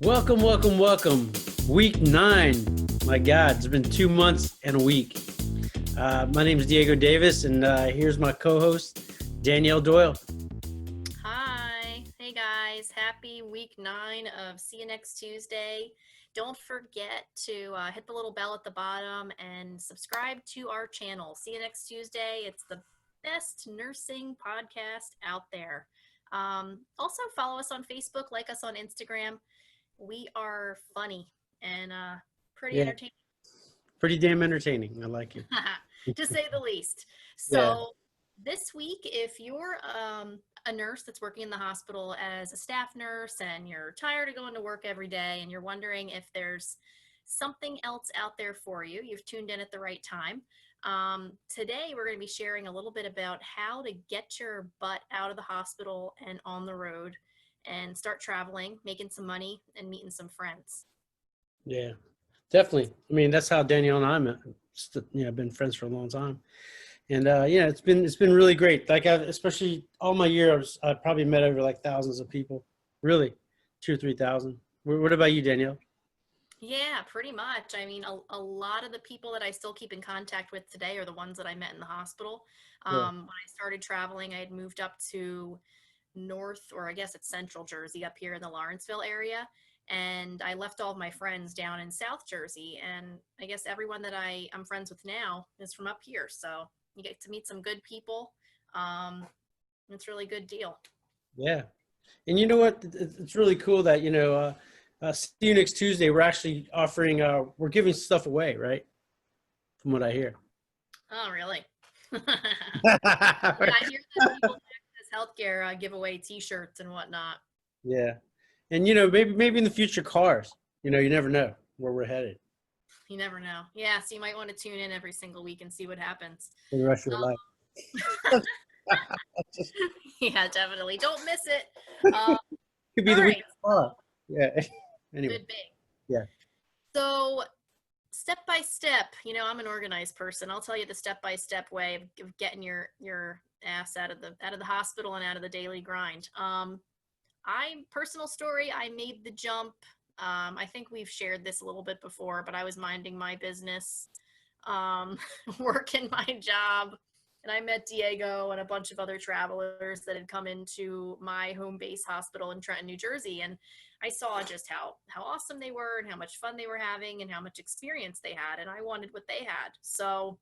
Welcome, welcome, welcome. Week 9. My God, it's been 2 months and a week. My name is Diego Davis, and here's my co-host, Danielle Doyle. Hi. Hey guys. Happy week 9 of See You Next Tuesday. Don't forget to hit the little bell at the bottom and subscribe to our channel. See You Next Tuesday. It's the best nursing podcast out there. Also, follow us on Facebook, like us on Instagram. We are funny and pretty Yeah, entertaining, pretty damn entertaining. I like it. to say the least. Yeah, So, this week, if you're a nurse that's working in the hospital as a staff nurse and you're tired of going to work every day and you're wondering if there's something else out there for you, you've tuned in at the right time. Today, we're going to be sharing a little bit about how to get your butt out of the hospital and on the road and start traveling, making some money, and meeting some friends. yeah, definitely. I mean, that's how Danielle and I met. Been friends for a long time, and it's been really great. Like, especially all my years, I probably met over like thousands of people. Really, 2 or 3 thousand. What about you, Danielle? Yeah, pretty much. I mean, a lot of the people that I still keep in contact with today are the ones that I met in the hospital. Yeah, When I started traveling, I had moved up to North, or I guess it's Central Jersey, up here in the Lawrenceville area. And I left all of my friends down in South Jersey. And I guess everyone that I'm friends with now is from up here. So you get to meet some good people. Um, it's a really good deal. yeah. And you know what? It's really cool that, See You Next Tuesday, we're actually offering, we're giving stuff away, right? From what I hear. Oh, really? Yeah, I hear that people access healthcare give away T-shirts and whatnot. Yeah. And, maybe in the future, cars. You never know where we're headed You never know. Yeah, so you might want to tune in every single week and see what happens. for the rest of your life. Yeah, definitely. Don't miss it. Uh, Could be all the week right, of car. Yeah. Anyway, good big. yeah. So step by step, I'm an organized person. I'll tell you the step by step way of getting your ass out of the hospital and out of the daily grind. I personal story, I made the jump. I think we've shared this a little bit before, but I was minding my business, um, working my job, and I met Diego and a bunch of other travelers that had come into my home base hospital in Trenton, New Jersey, and I saw just how awesome they were and how much fun they were having and how much experience they had, and I wanted what they had. So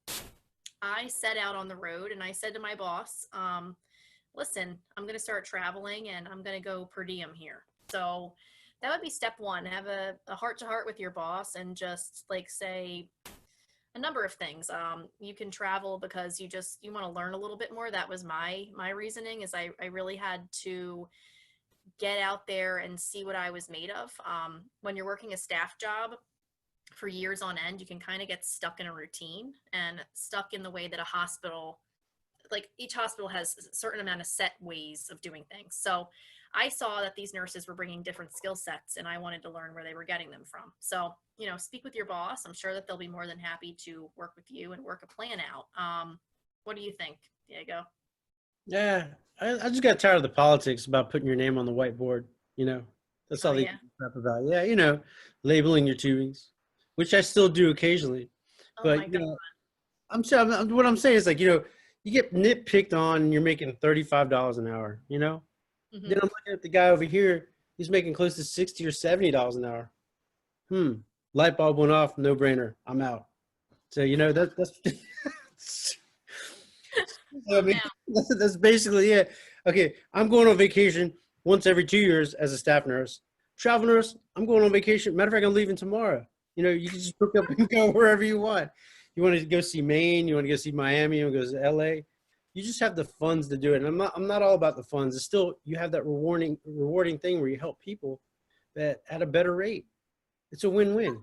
I set out on the road and I said to my boss, listen, I'm going to start traveling and I'm going to go per diem here. So that would be step one. Have a heart to heart with your boss and just like say a number of things. You can travel because you want to learn a little bit more. That was my reasoning is I really had to get out there and see what I was made of. When you're working a staff job for years on end, you can kind of get stuck in a routine and stuck in the way that a hospital, like each hospital has a certain amount of set ways of doing things. So I saw that these nurses were bringing different skill sets and I wanted to learn where they were getting them from. So, speak with your boss. I'm sure that they'll be more than happy to work with you and work a plan out. What do you think, Diego? Yeah. I just got tired of the politics about putting your name on the whiteboard. You know, that's Oh, all they yeah. give a crap about. Yeah. Labeling your tubings, which I still do occasionally. Oh, But, my God. what I'm saying is like, you get nitpicked on and you're making $35 an hour, Then Hmm. I'm looking at the guy over here, he's making close to 60 or $70 an hour. Light bulb went off, no brainer. I'm out. So, that's I Oh, mean, now. that's basically it. Okay, I'm going on vacation once every 2 years as a staff nurse. Travel nurse, I'm going on vacation. Matter of fact, I'm leaving tomorrow. You can just pick up and go wherever you want. You want to go see Maine, you want to go see Miami, you want to go to LA. You just have the funds to do it. And I'm not all about the funds. It's still you have that rewarding thing where you help people that at a better rate. It's a win-win.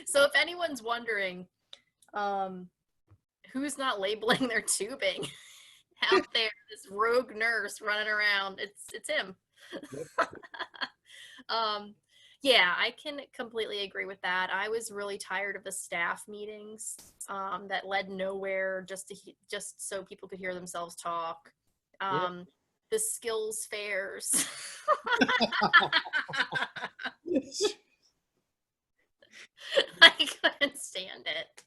So if anyone's wondering, um, who's not labeling their tubing out there, this rogue nurse running around, it's him. um, yeah, I can completely agree with that. I was really tired of the staff meetings that led nowhere, just so people could hear themselves talk. Yeah. Um, the skills fairs. I couldn't stand it.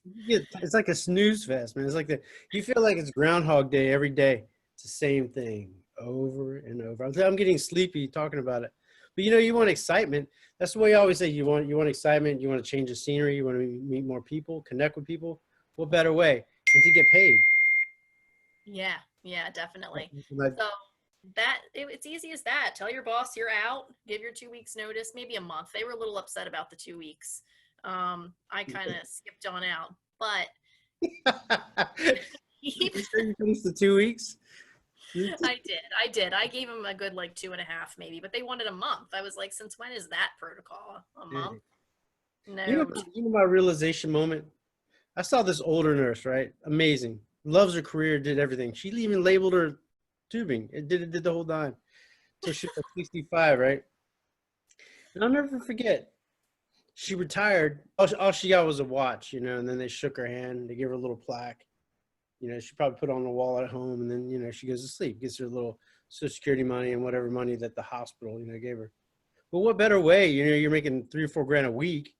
It's like a snooze fest, man. It's like you feel like it's Groundhog Day every day. It's the same thing over and over. I'm getting sleepy talking about it. But you want excitement. That's the way I always say you want excitement. You want to change the scenery. You want to meet more people, connect with people. What better way than to get paid? Yeah, yeah, definitely. Like, So it's easy as that. Tell your boss you're out, give your 2 weeks notice, maybe a month. They were a little upset about the 2 weeks. I kind of skipped on out, but you sure you finished the 2 weeks? I did. I gave them a good like 2.5 maybe, but they wanted a month. I was like, since when is that protocol? A month? You know, No. you know my realization moment? I saw this older nurse, right? Amazing. Loves her career, did everything. She even labeled her tubing. It did the whole time. So she was like 65, right? And I'll never forget. She retired. All she got was a watch, and then they shook her hand. They gave her a little plaque. She probably put it on the wall at home, and then, she goes to sleep, gets her little Social Security money and whatever money that the hospital, gave her. But what better way? You're making 3 or 4 grand a week.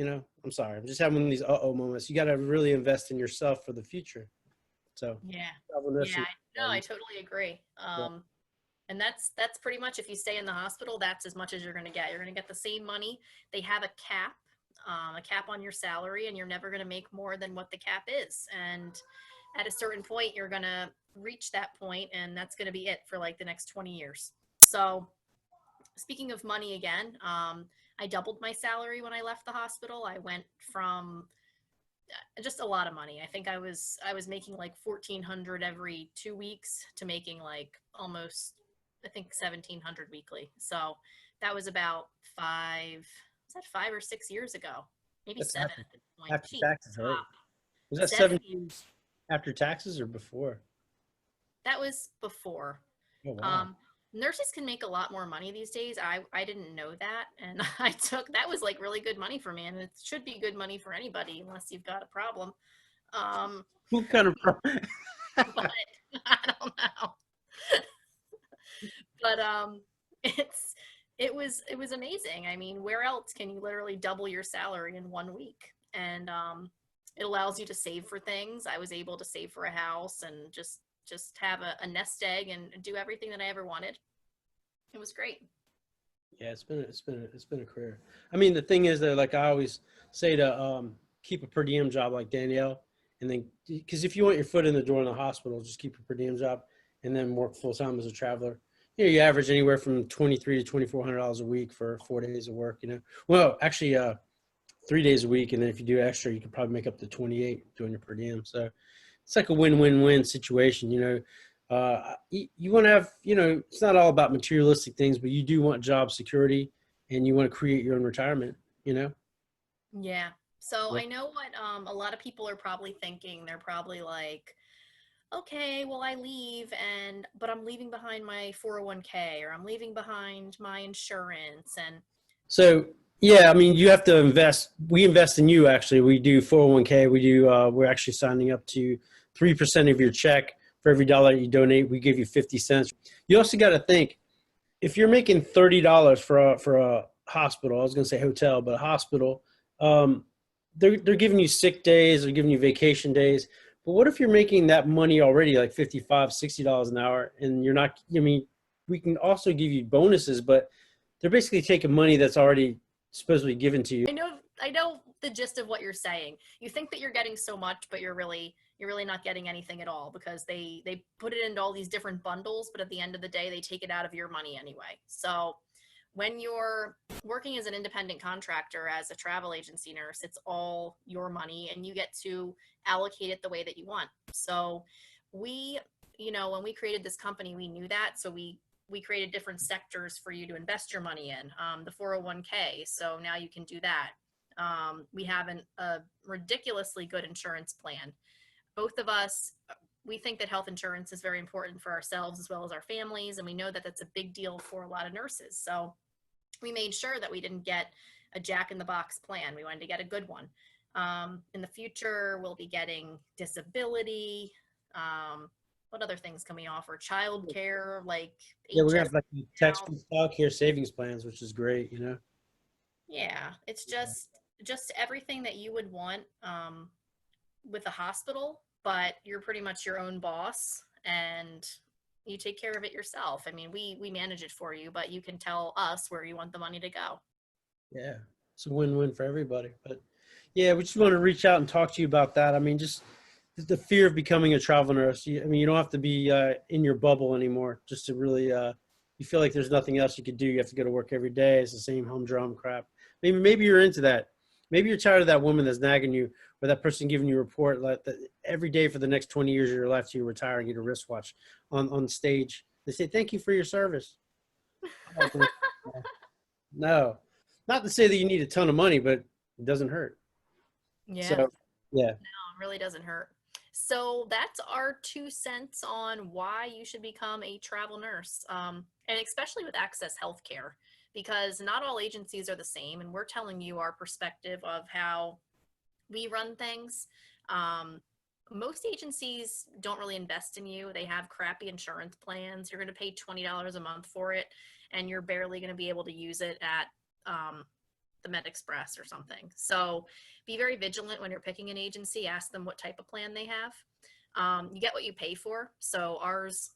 I'm sorry. I'm just having one of these uh-oh moments. You got to really invest in yourself for the future. So, Yeah. travel Yeah. nursing. No, I totally agree. Yeah. And that's pretty much, if you stay in the hospital, that's as much as you're going to get. You're going to get the same money. They have a cap on your salary, and you're never going to make more than what the cap is. And at a certain point, you're going to reach that point, and that's going to be it for like the next 20 years. So speaking of money again, I doubled my salary when I left the hospital. I went from just a lot of money. I think I was making like 1,400 every 2 weeks to making like almost, I think, 1,700 weekly. So that was about was that 5 or 6 years ago? Maybe That's 7 at this point. after Jeez, taxes, right? stop. Was that 7 7 years after taxes or before? That was before. Oh, wow. Um, Nurses can make a lot more money these days. I didn't know that, and that was like really good money for me, and it should be good money for anybody unless you've got a problem. Um, What kind of but I don't know. But it was amazing. I mean, where else can you literally double your salary in 1 week? And it allows you to save for things. I was able to save for a house and just have a nest egg and do everything that I ever wanted. It was great. Yeah, it's been a career. I mean, the thing is that, like I always say, to keep a per diem job like Danielle, and then, because if you want your foot in the door in the hospital, just keep a per diem job and then work full time as a traveler. You average anywhere from $2,300 to $2,400 a week for 4 days of work. Well, actually, 3 days a week, and then if you do extra, you could probably make up to 28 doing your per diem. So it's like a win-win-win situation. You want to have, it's not all about materialistic things, but you do want job security, and you want to create your own retirement. Yeah. So Yeah. I know what a lot of people are probably thinking. They're probably like, okay, well, I leave, but I'm leaving behind my 401k, or I'm leaving behind my insurance. And So yeah, I mean, you have to invest. We invest in you. Actually, we do 401k. We do. We're actually signing up to 3% of your check for every dollar you donate. We give you 50 cents. You also got to think, if you're making $30 for a hospital, I was going to say hotel, but a hospital, um, they're giving you sick days, they're giving you vacation days. But what if you're making that money already, like $55, $60 an hour, and you're not? I mean, we can also give you bonuses, but they're basically taking money that's already supposedly given to you. I know the gist of what you're saying. You think that you're getting so much, but you're really not getting anything at all, because they put it into all these different bundles, but at the end of the day, they take it out of your money anyway. So when you're working as an independent contractor, as a travel agency nurse, it's all your money, and you get to allocate it the way that you want. So we, when we created this company, we knew that. So we created different sectors for you to invest your money in. The 401k. So now you can do that. We have a ridiculously good insurance plan. Both of us, we think that health insurance is very important for ourselves as well as our families, and we know that that's a big deal for a lot of nurses. So we made sure that we didn't get a jack in the box plan. We wanted to get a good one. In the future, we'll be getting disability. what other things can we offer? Child care, like Yeah, we HS have like tax-free stock here savings plans, which is great, you know? Yeah, it's just everything that you would want with a hospital, but you're pretty much your own boss and you take care of it yourself. I mean, we manage it for you, but you can tell us where you want the money to go. Yeah, it's a win-win for everybody. But yeah, we just want to reach out and talk to you about that. I mean, just the fear of becoming a travel nurse. I mean, you don't have to be in your bubble anymore just to really, you feel like there's nothing else you could do. You have to go to work every day. It's the same humdrum crap. Maybe you're into that. Maybe you're tired of that woman that's nagging you or that person giving you a report like that every day for the next 20 years of your life till you retire and get a wristwatch on stage. They say, thank you for your service. No, not to say that you need a ton of money, but it doesn't hurt. Yeah, So, yeah, it really doesn't hurt. So that's our 2 cents on why you should become a travel nurse, and especially with Access Healthcare, because not all agencies are the same, and we're telling you our perspective of how we run things. Um, Most agencies don't really invest in you. They have crappy insurance plans. You're going to pay $20 a month for it, and you're barely going to be able to use it at the Med Express or something. So be very vigilant when you're picking an agency. Ask them what type of plan they have. You get what you pay for. So ours,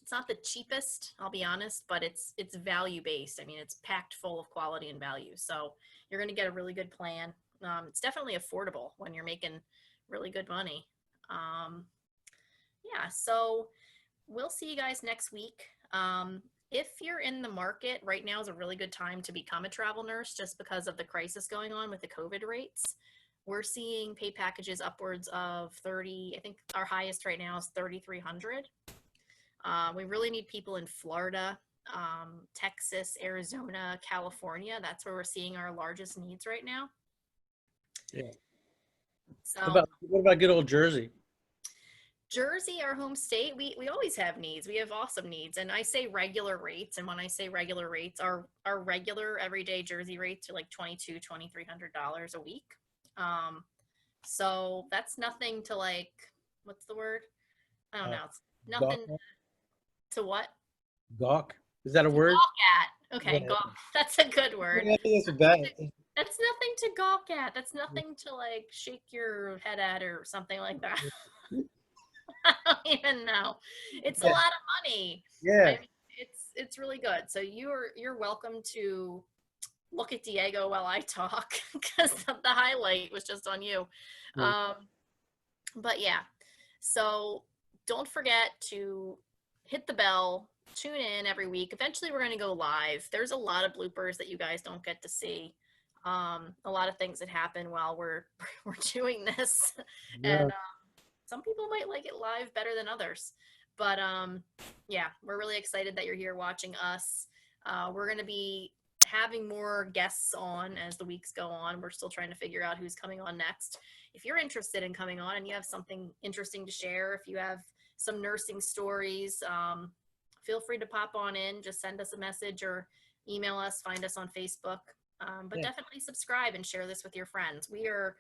it's not the cheapest, I'll be honest, but it's value based. I mean, it's packed full of quality and value. So you're going to get a really good plan. It's definitely affordable when you're making really good money. Um, yeah, so we'll see you guys next week. If you're in the market, right now is a really good time to become a travel nurse just because of the crisis going on with the COVID rates. We're seeing pay packages upwards of 30. I think our highest right now is 3,300. We really need people in Florida, Texas, Arizona, California. That's where we're seeing our largest needs right now. yeah. So What about good old Jersey? Jersey, our home state, we always have needs. We have awesome needs. And I say regular rates. And when I say regular rates, our regular everyday Jersey rates are like $2,200, $2,300 a week. So that's nothing to like, what's the word? I don't Uh, know. It's nothing Gawk? to what? Gawk? Is that a To word? gawk at. Okay, Yeah. gawk. That's a good word. I think that's a bad. That's nothing to gawk at. That's nothing to like shake your head at or something like that. I don't even know. It's a Yeah. lot of money. I Yeah. mean, it's really good. So you're welcome to look at Diego while I talk because the highlight was just on you. Yeah. Um, but yeah, so don't forget to hit the bell, tune in every week. Eventually, we're going to go live. There's a lot of bloopers that you guys don't get to see. A lot of things that happen while we're we're doing this, Yeah. and some people might like it live better than others. But yeah, we're really excited that you're here watching us. We're going to be having more guests on as the weeks go on. We're still trying to figure out who's coming on next. If you're interested in coming on and you have something interesting to share, if you have some nursing stories, feel free to pop on in. Just send us a message or email us, find us on Facebook. But Yeah. definitely subscribe and share this with your friends. We are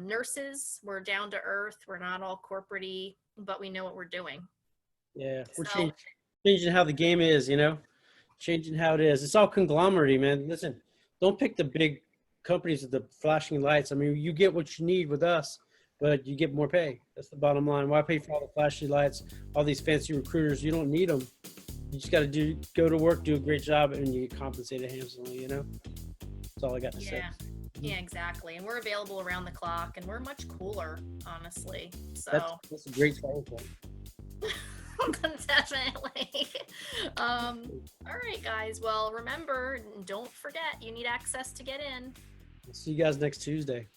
nurses. We're down to earth. We're not all corporate-y, but we know what we're doing. Yeah. We're So changing how the game is, you know, changing how it is. It's all conglomerate, man. Listen, don't pick the big companies with the flashing lights. I mean, you get what you need with us, but you get more pay. That's the bottom line. Why pay for all the flashy lights, all these fancy recruiters? You don't need them. You just got to go to work, do a great job, and you get compensated handsomely, you know? That's all I got to say. yeah, yeah, exactly. And we're available around the clock, and we're much cooler, honestly. So That's a great starting point. definitely. All right, guys. Well, remember, don't forget, you need access to get in. See you guys next Tuesday.